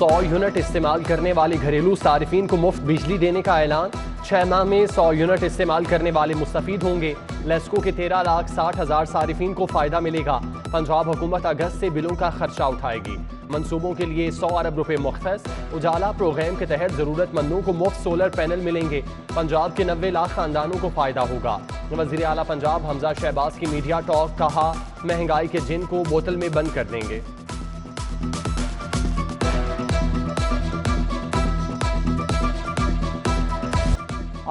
100 unit इस्तेमाल करने वाले घरेलू सारिफीन को मुफ्त बिजली देने का ऐलान। 6 माह में 100 यूनिट इस्तेमाल करने वाले मुस्तफीद होंगे। लेस्को के 13,60,000 सारिफीन को फायदा मिलेगा। पंजाब हुकूमत अगस्त से बिलों का खर्चा उठाएगी। मंसूबों के लिए 100 अरब रुपए मुख्तस। उजाला प्रोग्राम के तहत जरूरतमंदों को मुफ्त सोलर पैनल मिलेंगे। पंजाब के 90 लाख खानदानों को फायदा होगा। वजीर आला पंजाब हमजा शहबाज की मीडिया टॉक, कहा महंगाई के जिन को बोतल में बंद कर देंगे।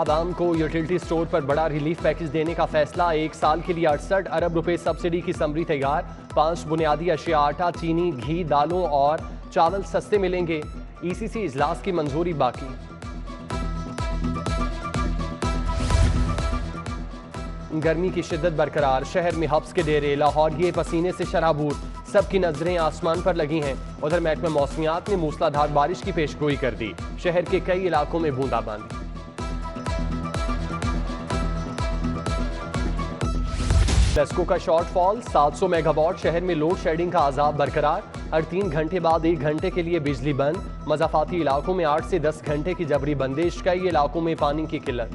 आवाम को यूटिलिटी स्टोर पर बड़ा रिलीफ पैकेज देने का फैसला। 1 साल के लिए 68 अरब रुपए सब्सिडी की समरी तैयार। 5 बुनियादी अशिया आटा, चीनी, घी, दालों और चावल सस्ते मिलेंगे। ECC इजलास की मंजूरी बाकी। गर्मी की शिद्दत बरकरार, शहर में हब्स के डेरे, लाहौरिये पसीने से शराबूर, सबकी नजरें आसमान पर लगी हैं। उधर महकमा मौसमियात ने मूसलाधार बारिश की पेशगोई कर दी। शहर के कई इलाकों में बूंदाबांदी। लेस्को का शॉर्टफॉल 700 मेगावाट। शहर में लोड शेडिंग का अजाब बरकरार। हर 3 घंटे बाद 1 घंटे के लिए बिजली बंद। मज़ाफाती इलाकों में 8 से 10 घंटे की जबरी बंदिश। कई इलाकों में पानी की किल्लत।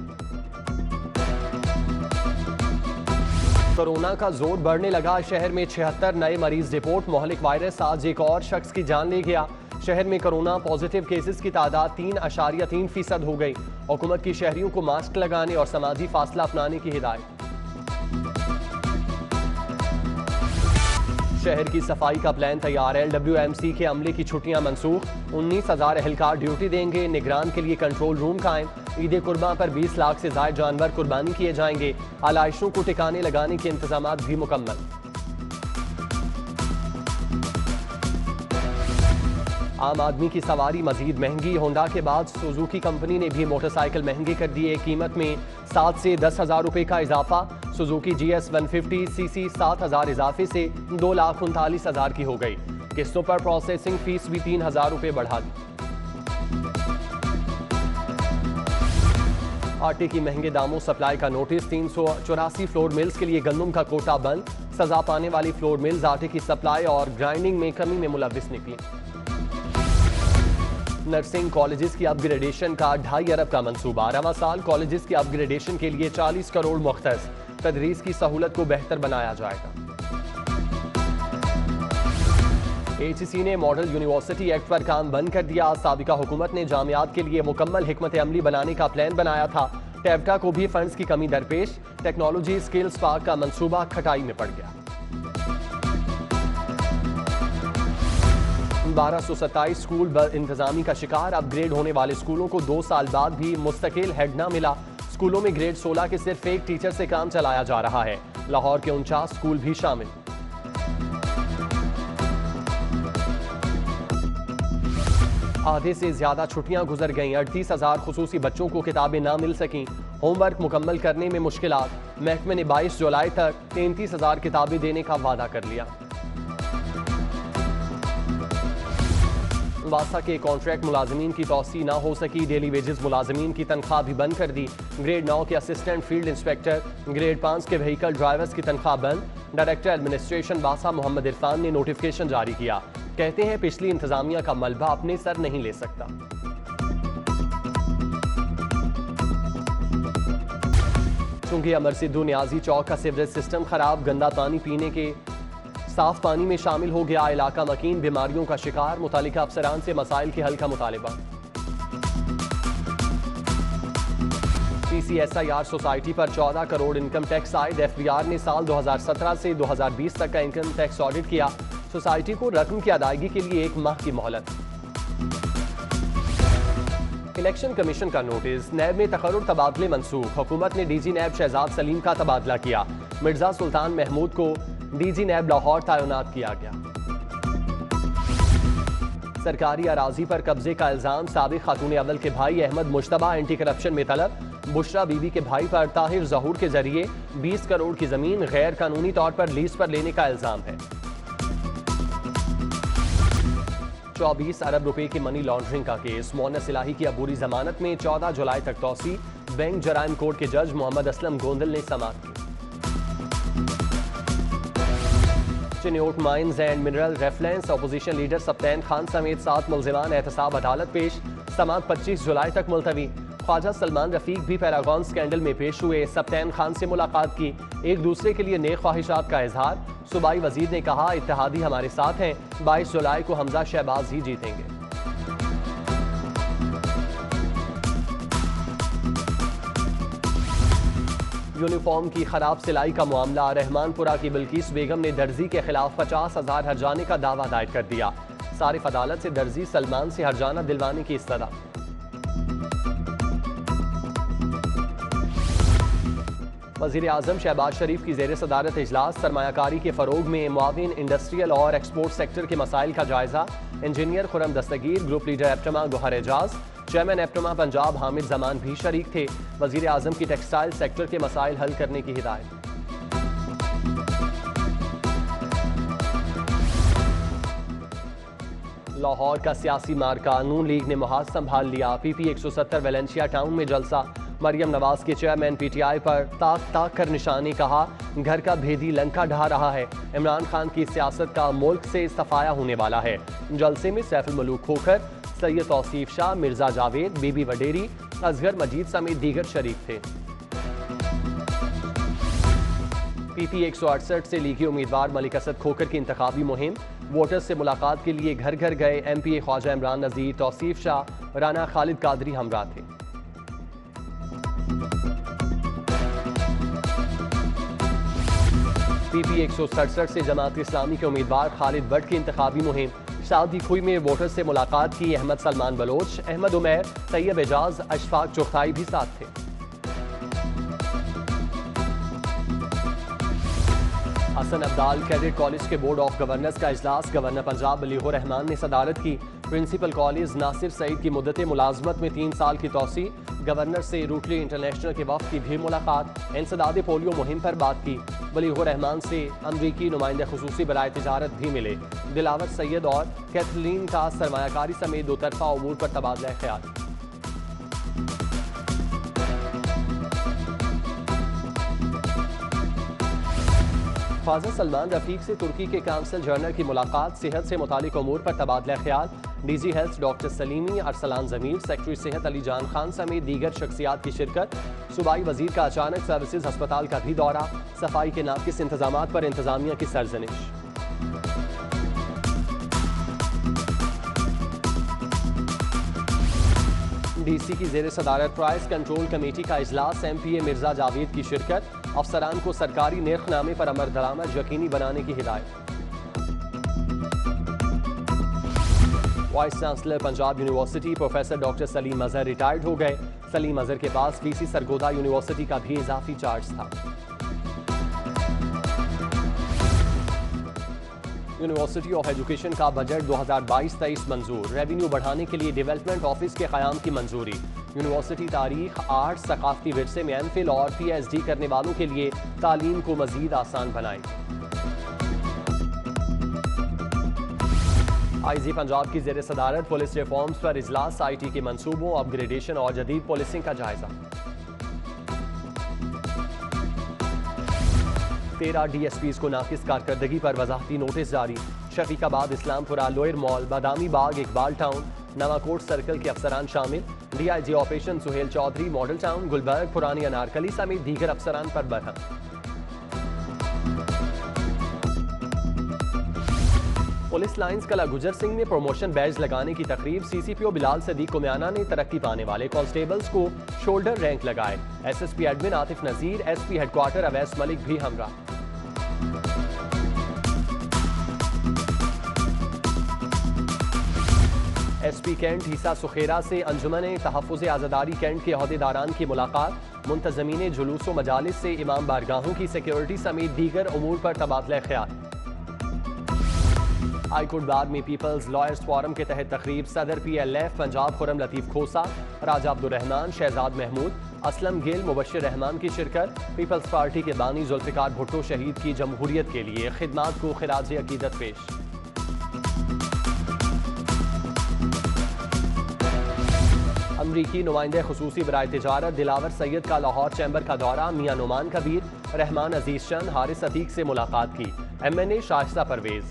कोरोना का जोर बढ़ने लगा। शहर में 76 नए मरीज रिपोर्ट। मोहलिक वायरस आज एक और शख्स की जान ले गया। शहर में कोरोना पॉजिटिव केसेस की तादाद 3.3% हो गई। हुकूमत की शहरियों को मास्क लगाने और समाजी फासला अपनाने की हिदायत। शहर की सफाई का प्लान तैयार। LWMC के अमले की छुट्टियां मनसूख। 19,000 एहलकार ड्यूटी देंगे। निगरान के लिए कंट्रोल रूम कायम। ईद कुर्बां पर 20 लाख से ज्यादा जानवर कुर्बानी किए जाएंगे। आलाइशों को ठिकाने लगाने के इंतजामात भी मुकम्मल। आम आदमी की सवारी मजीद महंगी। होंडा के बाद सुजुकी कंपनी ने भी मोटरसाइकिल महंगे कर दिए। कीमत में 7 से 10,000 रुपए का इजाफा। सुजुकी GS 150cc 7,000 इजाफे से 2,39,000 की हो गई। किस्तों पर प्रोसेसिंग फीस भी 3,000 रुपए बढ़ा दी। आटे की महंगे दामों सप्लाई का नोटिस। 384 फ्लोर मिल्स के लिए गंदम का कोटा बंद। सजा पाने वाली फ्लोर मिल्स आटे की सप्लाई और ग्राइंडिंग में कमी में मुलविस निकली। नर्सिंग कॉलेजेस की अपग्रेडेशन का 2.5 अरब का मंसूबा। रवां साल कॉलेजेस की अपग्रेडेशन के लिए 40 करोड़ मुख्तस। तदरीस की सहूलत को बेहतर बनाया जाएगा। HEC ने मॉडल यूनिवर्सिटी एक्ट पर काम बंद कर दिया। साबिका हुकूमत ने जामियात के लिए मुकम्मल हिकमत अमली बनाने का प्लान बनाया था। टेवटा को भी फंड्स की कमी दरपेश। टेक्नोलॉजी स्किल्स पार्क का मंसूबा खटाई में पड़ गया। 1227 स्कूल इंतजामी का शिकार। अपग्रेड होने वाले स्कूलों को 2 साल बाद भी मुस्तकिल हेड न मिला। स्कूलों में ग्रेड 16 के सिर्फ एक टीचर से काम चलाया जा रहा है। लाहौर के 49 स्कूल भी शामिल। आधे से ज्यादा छुट्टियां गुजर गईं। 38,000 खुसूसी बच्चों को किताबें ना मिल सकीं। होमवर्क मुकम्मल करने में मुश्किलात। महकमे ने 22 जुलाई तक 33,000 किताबें देने का वादा कर लिया। वासा के कॉन्ट्रैक्ट मुलाजमीन की तौसी ना हो सकी। डेली वेजेस मुलाजमीन की तनख्वाह भी बंद कर दी। ग्रेड 9 के असिस्टेंट फील्ड इंस्पेक्टर, ग्रेड 5 के व्हीकल ड्राइवर्स की तनख्वाह बंद। डायरेक्टर एडमिनिस्ट्रेशन वासा मोहम्मद इरफान ने नोटिफिकेशन जारी किया। कहते हैं पिछली इंतजामिया का मलबा अपने सर नहीं ले सकता। चूंकि अमर सिद्धू न्याजी चौक का सीवरेज सिस्टम खराब। गंदा पानी पीने के साफ पानी में शामिल हो गया। इलाका मकीन बीमारियों का शिकार। मुतालिका अफसरान से मसाइल के हल का मुतालिबा। PCSIR सोसाइटी पर 14 करोड़ इनकम टैक्स आयद। FBR ने साल 2017 से 2020 तक का इनकम टैक्स ऑडिट किया। सोसाइटी को रकम की अदायगी के लिए 1 माह की मोहलत। इलेक्शन कमीशन का नोटिस। नैब में तकर्रुर तबादले मनसूख। हुकूमत ने DG नैब शहजाद सलीम का तबादला किया। मिर्जा सुल्तान महमूद को DG नैब लाहौर तैनात किया गया। सरकारी अराजी पर कब्जे का इल्जाम। साबिक खातून अव्वल के भाई अहमद मुश्तबा एंटी करप्शन में तलब। बुशरा बीबी के भाई पर ताहिर जहूर के जरिए 20 करोड़ की जमीन गैर कानूनी तौर पर लीज पर लेने का इल्जाम है। 24 अरब रुपए की मनी लॉन्ड्रिंग का केस। मोनस इलाही की अबूरी जमानत में 14 जुलाई तक तौसी। बैंक जराइम कोर्ट के जज मोहम्मद असलम गोंदल ने समाअत की। चिन्योट माइंस एंड मिनरल रेफलेंस अपोजिशन लीडर सप्तैन खान समेत 7 मुल्जिमान एहतसाब अदालत पेश। समाअत 25 जुलाई तक मुलतवी। ख्वाजा सलमान रफीक भी पैरागॉन स्कैंडल में पेश हुए। सप्तैन खान से मुलाकात की, एक दूसरे के लिए नेक ख्वाहिशात का इजहार। सूबाई वजीर ने कहा, इत्तेहादी हमारे साथ हैं, 22 जुलाई को हमजा शहबाज ही जीतेंगे। यूनिफॉर्म की खराब सिलाई का मामला। रहमानपुरा की बिल्किस बेगम ने दर्जी के खिलाफ 50,000 हर्जाने का दावा दायर कर दिया। सारिफ अदालत से दर्जी सलमान से हर्जाना दिलवाने की इस्तदा। वज़ीर आज़म शहबाज शरीफ की ज़ेर सदारत इजलास। सरमायाकारी के फ़रोग में मुआविन इंडस्ट्रियल और एक्सपोर्ट सेक्टर के मसाइल का जायजा। Engineer Khurram Dastgir, group leader APTMA Gohar Ejaz, chairman APTMA Punjab Hamid Zaman भी शरीक थे। वज़ीर आज़म की टेक्सटाइल सेक्टर के मसाइल हल करने की हिदायत। लाहौर का सियासी मार्का। नून लीग ने मुहाज संभाल लिया। PP 170 वेलेंशिया टाउन में जलसा। मरियम नवाज के चेयरमैन PTI पर ताक ताक कर निशाने। कहा, घर का भेदी लंका ढहा रहा है। इमरान खान की सियासत का मुल्क से सफाया होने वाला है। जलसे में सैफुल मलूक खोखर, सैयद तौसीफ शाह, मिर्जा जावेद, बीबी वडेरी, असगर मजीद समेत दीगर शरीक थे। PP 168 से लीगी उम्मीदवार मलिक असद खोखर की इंतखाबी मुहिम। वोटर्स से मुलाकात के लिए घर घर गए MPA ख्वाजा इमरान नज़ीर, तौसीफ शाह, राना खालिद कादरी हमरा थे। PP 167 से जमात इस्लामी के उम्मीदवार खालिद भट्ट की इंतखाबी मुहिम। शादी खुई में वोटर्स से मुलाकात की। अहमद सलमान बलोच, अहमद उमैर, तैयब एजाज, अशफाक चुगताई भी साथ थे। हसन अब्दाल कैडेट कॉलेज के बोर्ड ऑफ गवर्नर्स का इजलास। गवर्नर पंजाब बलीगुर रहमान ने सदारत की। प्रिंसिपल कॉलेज नासिर सईद की मुद्दत मुलाजमत में 3 साल की तौसी। गवर्नर से रूटली इंटरनेशनल के वफ्द की भी मुलाकात। इंसदाद पोलियो मुहिम पर बात की। बलीगुर रहमान से अमरीकी नुमाइंदे खुसूसी बराए तिजारत भी मिले। दिलावर सैयद और कैथलीन का सरमायाकारी समेत 2 तरफा उमूर पर तबादला ख्याल। ख्वाजा सलमान रफीक से तुर्की के काउंसिल जनरल की मुलाकात। सेहत से मुतालिक उमूर पर तबादला ख्याल। DG health doctor Salimi, Arsalan Zameer, secretary सेहत अली जान खान समेत दीगर शख्सियात की शिरकत। सूबाई वजीर का अचानक सर्विसेज अस्पताल का भी दौरा। सफाई के नाकिस इंतजामात पर इंतजामिया की सरजनिश। DC की जेर सदारत प्राइस कंट्रोल कमेटी का इजलास। MPA मिर्जा जावेद की शिरकत। अफसरान को सरकारी नेर्खनामे पर अमल दरामद यकीनी बनाने की हिदायत। Vice chancellor Punjab university professor doctor Salim Azhar retired हो गए। सलीम अजहर के पास VC सरगोदा यूनिवर्सिटी का भी इजाफी चार्ज था। यूनिवर्सिटी ऑफ एजुकेशन का बजट 2022-23 मंजूर। रेवेन्यू बढ़ाने के लिए डेवलपमेंट ऑफिस के क़याम की मंजूरी। यूनिवर्सिटी तारीख, आर्ट, सकाफती विरसे में MPhil और PhD करने वालों के लिए तालीम को मजीद आसान बनाएगी। IG पंजाब की जेर सदारत पुलिस रिफॉर्म्स पर इजलास। IT के मंसूबों, अपग्रेडेशन और जदीद पुलिसिंग का जायजा। 13 DSPs को नाकिस कारकर्दगी पर वजाहती नोटिस जारी। Shafiqabad, Islampura, Lower Mall, Badami Bagh, Iqbal Town, Nawakot circle के अफसरान शामिल। DIG operation Suhail Chaudhry, Model Town, Gulberg, पुरानी अनारकली समेत दीगर अफसरान पर बरहम। पुलिस लाइंस कला गुजर सिंह में प्रमोशन बैज लगाने की तकरीब। CCPO बिलाल सदीक कुम्याना ने तरक्की पाने वाले कांस्टेबल्स को शोल्डर रैंक लगाए। SSP एडमिन आतिफ नजीर, SP हेडक्वार्टर अवैस मलिक भी हमरा। SP कैंट हीसा सुखेरा से अंजुमन तहफ़्फ़ुज़ आज़ादारी कैंट के अहदेदारान की मुलाकात। मुंतज़मीन जुलूस व मजालिस से इमाम बारगाहों की सिक्योरिटी समेत दीगर उमूर पर तबादला ख्याल। हाईकोर्ट बार में पीपल्स लॉयर्स फोरम के तहत तकरीब। सदर PLF पंजाब खुरम लतीफ़ खोसा, राजा अब्दुर रहमान, शहजाद महमूद, असलम गिल, मुबश्शिर रहमान की शिरकत। पीपल्स पार्टी के बानी जुल्फ़िकार भुट्टो शहीद की जमहूरियत के लिए खिदमात को खिराज अकीदत पेश। अमरीकी नुमाइंदे खुसूसी बराए तिजारत। दिलावर सैयद का लाहौर चैम्बर का दौरा। मियां नुमान कबीर, रहमान अजीज चंद, हारिस अतीक से मुलाकात की। MNA शाइस्ता परवेज,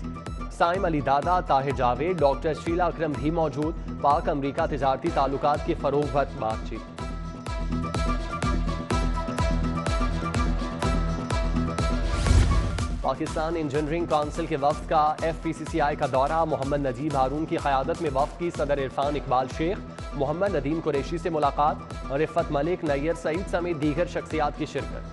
साइम अली दादा, ताहिर जावेद, डॉक्टर शीला अकरम भी मौजूद। पाक अमरीका तिजारती ताल्लुकात के फरोग पर बातचीत। पाकिस्तान इंजीनियरिंग काउंसिल के वफ्द का FPCCI का दौरा। मोहम्मद नजीब हारून की क़यादत में वफ्द की सदर इरफान इकबाल शेख, मोहम्मद नदीम कुरैशी से मुलाकात। रिफत मलिक, नैयर सईद समेत दीगर शख्सियात की शिरकत।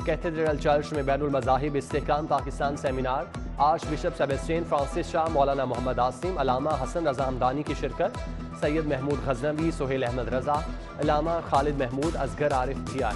कैथेड्रल चर्च में बैनुल मज़ाहिब इस्तेहकाम Pakistan seminar. Archbishop Sebastian Francis Shah, मौलाना मोहम्मद आसिम, अलामा हसन रजा हमदानी की शिरकत। सैयद महमूद गजनवी, सुहेल अहमद रजा, अलामा खालिद महमूद, असगर आरिफ भी आए।